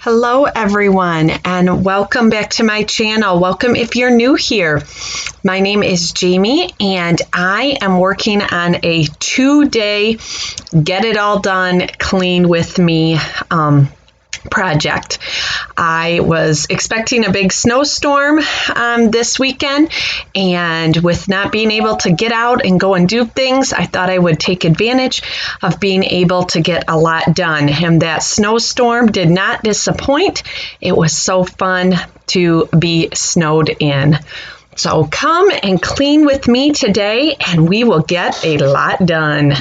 Hello, everyone, and welcome back to my channel. Welcome if you're new here. My name is Jamie, and I am working on a 2-day Get It All Done Clean With Me project. I was expecting a big snowstorm this weekend, and with not being able to get out and go and do things, I thought I would take advantage of being able to get a lot done. And that snowstorm did not disappoint. It was so fun to be snowed in. So come and clean with me today, and we will get a lot done.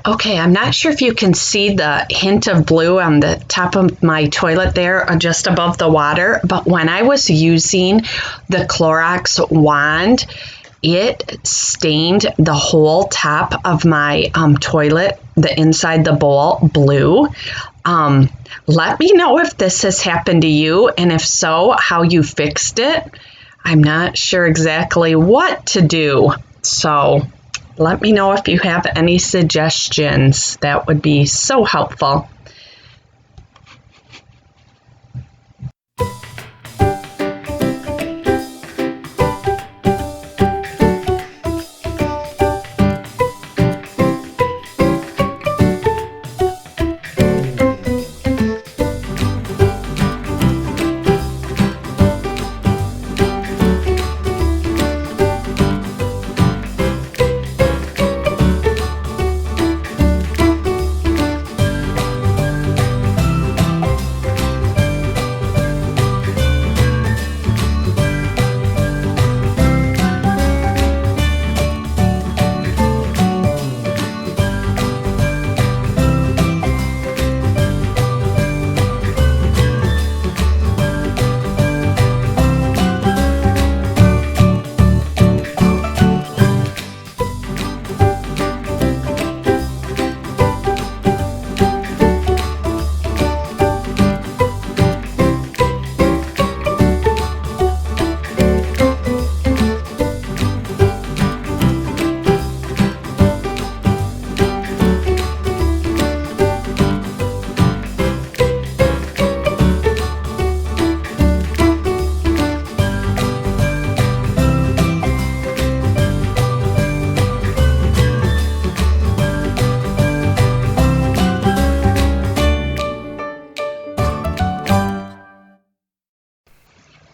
Okay, I'm not sure if you can see the hint of blue on the top of my toilet there, just above the water, but when I was using the Clorox wand, it stained the whole top of my toilet, the inside the bowl, blue. Let me know if this has happened to you, and if so, how you fixed it. I'm not sure exactly what to do, so let me know if you have any suggestions. That would be so helpful.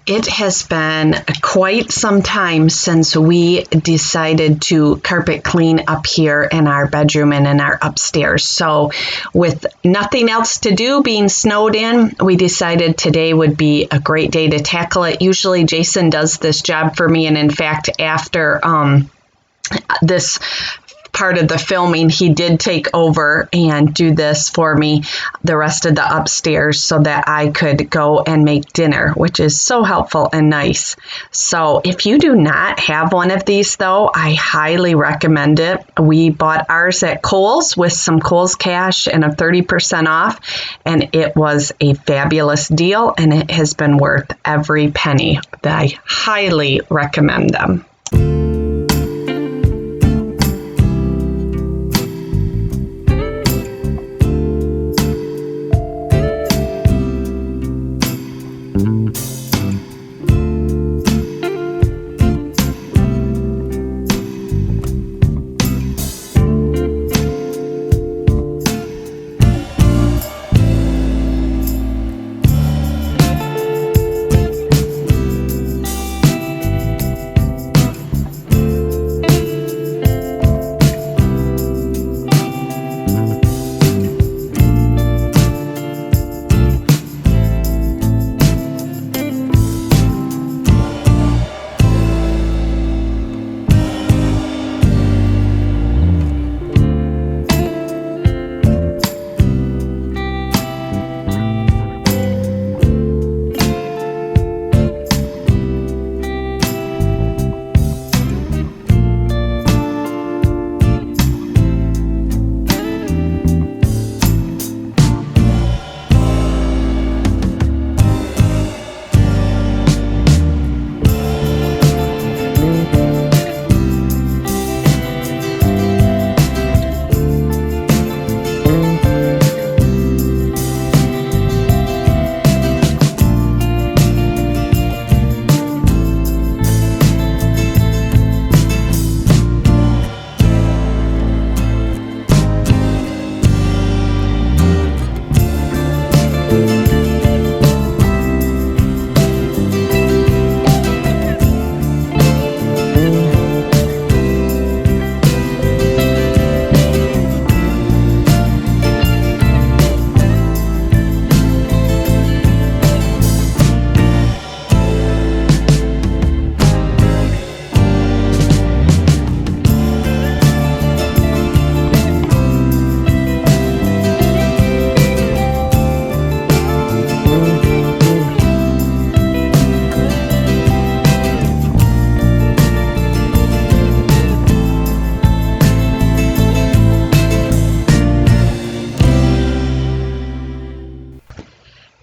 it has been quite some time since we decided to carpet clean up here in our bedroom and in our upstairs. So with nothing else to do, being snowed in, we decided today would be a great day to tackle it. Usually Jason does this job for me, and in fact, after this part of the filming, he did take over and do this for me, the rest of the upstairs, so that I could go and make dinner, which is so helpful and nice. So if you do not have one of these though, I highly recommend it. We bought ours at Kohl's with some Kohl's cash and a 30% off, and it was a fabulous deal, and it has been worth every penny. I highly recommend them.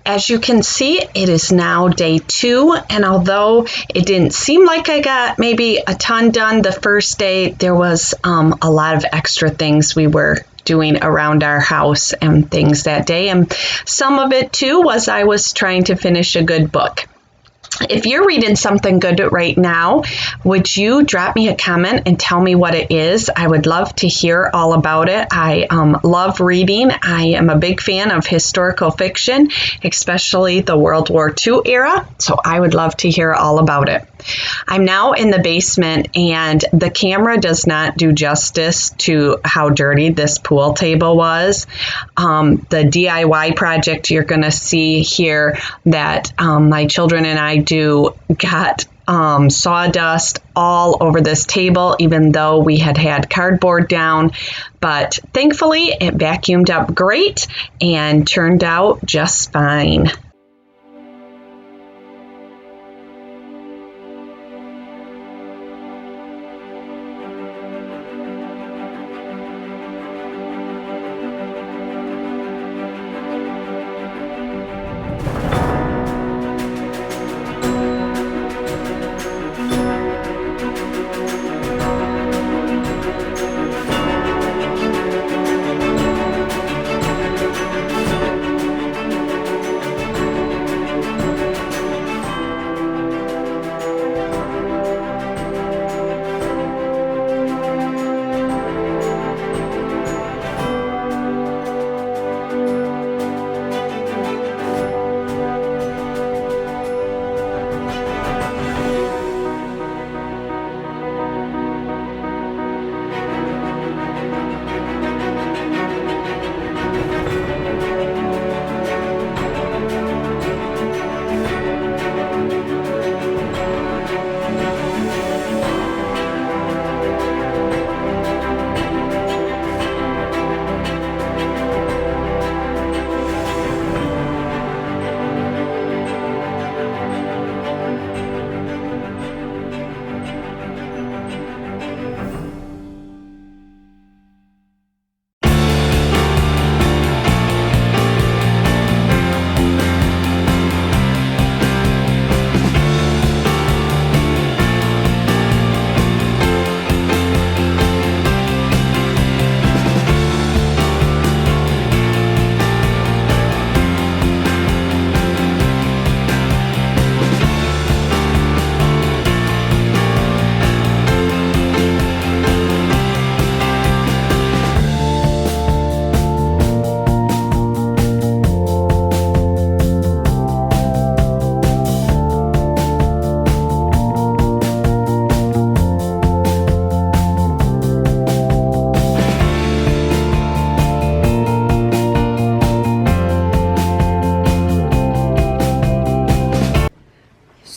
As you can see, it is now day 2, and although it didn't seem like I got maybe a ton done the first day, there was a lot of extra things we were doing around our house and things that day, and some of it too was I was trying to finish a good book. If you're reading something good right now, would you drop me a comment and tell me what it is? I would love to hear all about it. I love reading. I am a big fan of historical fiction, especially the World War II era, so I would love to hear all about it. I'm now in the basement, and the camera does not do justice to how dirty this pool table was. The DIY project you're going to see here that my children and I do got sawdust all over this table, even though we had cardboard down. But thankfully, it vacuumed up great and turned out just fine.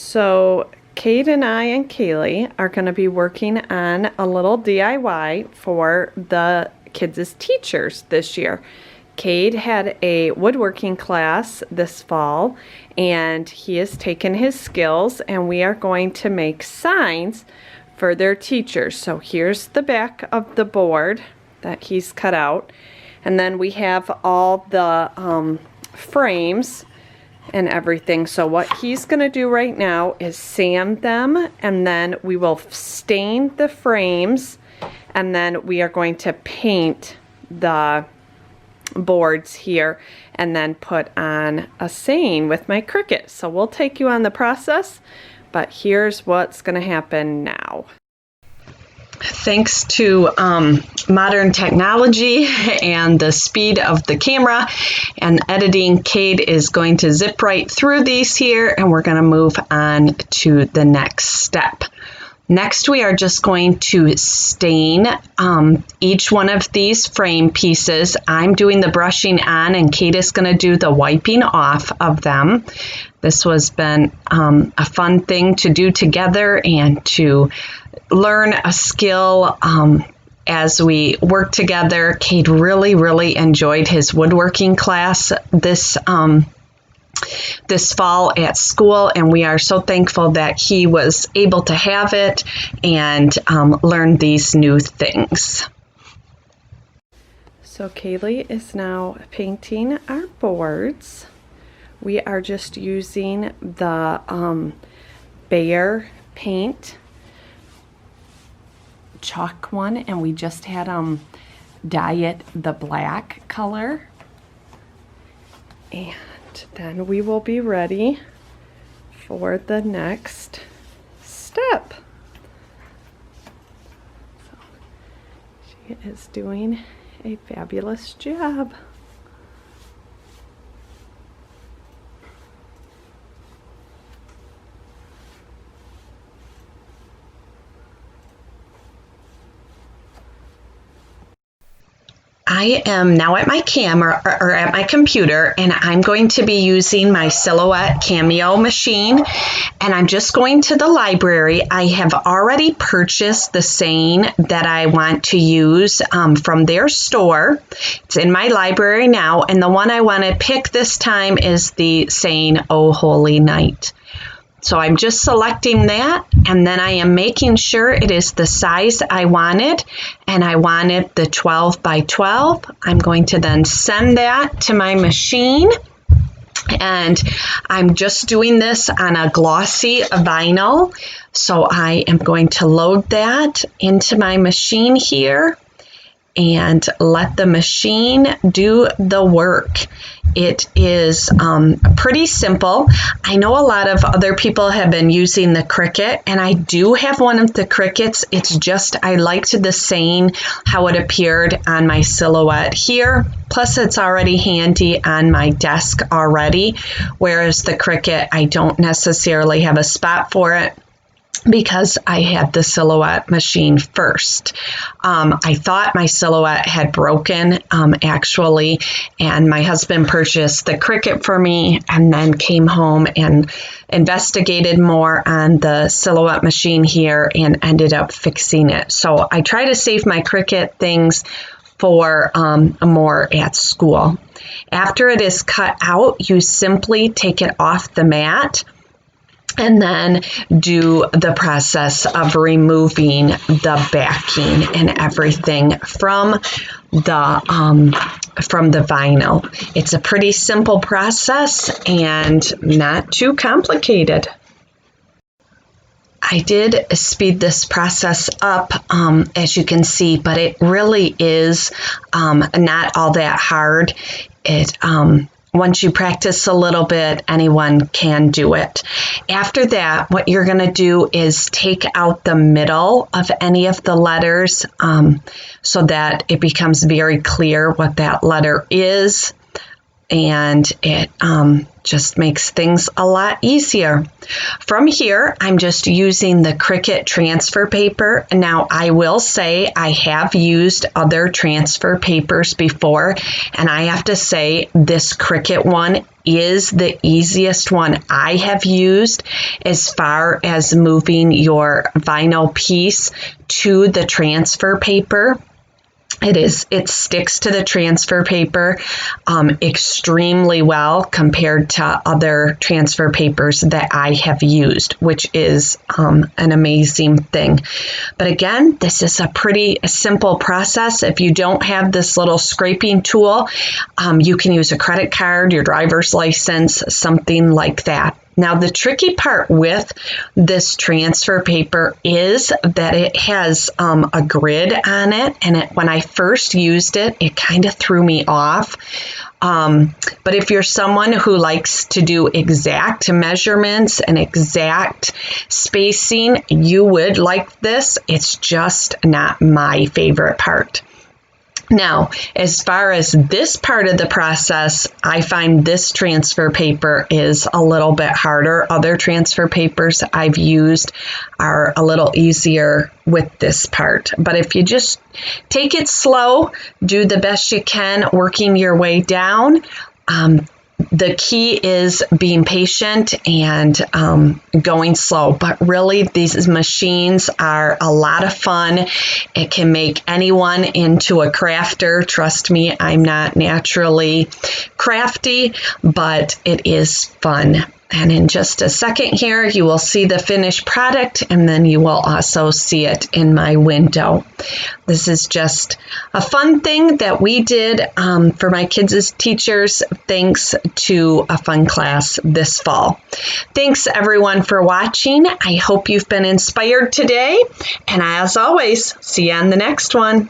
So Kate and I and Kaylee are going to be working on a little DIY for the kids' teachers this year. Cade had a woodworking class this fall, and he has taken his skills, and we are going to make signs for their teachers. So here's the back of the board that he's cut out, and then we have all the frames and everything. So what he's going to do right now is sand them, and then we will stain the frames, and then we are going to paint the boards here and then put on a saying with my Cricut. So we'll take you on the process, but here's what's going to happen now. Thanks to modern technology and the speed of the camera and editing, Cade is going to zip right through these here, and we're going to move on to the next step. Next, we are just going to stain each one of these frame pieces. I'm doing the brushing on, and Cade is going to do the wiping off of them. This has been a fun thing to do together and to learn a skill as we work together. Cade really enjoyed his woodworking class this fall at school, and we are so thankful that he was able to have it and learn these new things. So Kaylee is now painting our boards. We are just using the Behr paint chalk one, and we just had dye it the black color, and then we will be ready for the next step. So she is doing a fabulous job. I am now at my camera or at my computer, and I'm going to be using my Silhouette Cameo machine, and I'm just going to the library. I have already purchased the saying that I want to use from their store. It's in my library now, and the one I want to pick this time is the saying, "Oh Holy Night." So I'm just selecting that, and then I am making sure it is the size I wanted, and I wanted the 12 by 12. I'm going to then send that to my machine, and I'm just doing this on a glossy vinyl. So I am going to load that into my machine here and let the machine do the work. It is pretty simple. I know a lot of other people have been using the Cricut, and I do have one of the Cricuts. It's just I liked the saying, how it appeared on my Silhouette here. Plus, it's already handy on my desk already, whereas the Cricut, I don't necessarily have a spot for it, because I had the Silhouette machine first. I thought my Silhouette had broken actually, and my husband purchased the Cricut for me and then came home and investigated more on the Silhouette machine here and ended up fixing it. So I try to save my Cricut things for more at school. After it is cut out, you simply take it off the mat and then do the process of removing the backing and everything from the vinyl. It's a pretty simple process and not too complicated. I did speed this process up, as you can see, but it really is not all that hard. Once you practice a little bit, anyone can do it. After that, what you're going to do is take out the middle of any of the letters so that it becomes very clear what that letter is. and it just makes things a lot easier. From here, I'm just using the Cricut transfer paper. Now, I will say I have used other transfer papers before, and I have to say this Cricut one is the easiest one I have used as far as moving your vinyl piece to the transfer paper. It sticks to the transfer paper extremely well compared to other transfer papers that I have used, which is an amazing thing. But again, this is a pretty simple process. If you don't have this little scraping tool, you can use a credit card, your driver's license, something like that. Now, the tricky part with this transfer paper is that it has a grid on it, and when I first used it, it kind of threw me off. But if you're someone who likes to do exact measurements and exact spacing, you would like this. It's just not my favorite part. Now, as far as this part of the process, I find this transfer paper is a little bit harder. Other transfer papers I've used are a little easier with this part. But if you just take it slow, do the best you can, working your way down, the key is being patient and going slow. But really, these machines are a lot of fun. It can make anyone into a crafter. Trust me, I'm not naturally crafty, but it is fun. And in just a second here, you will see the finished product, and then you will also see it in my window. This is just a fun thing that we did for my kids as teachers, thanks to a fun class this fall. Thanks, everyone, for watching. I hope you've been inspired today. And as always, see you on the next one.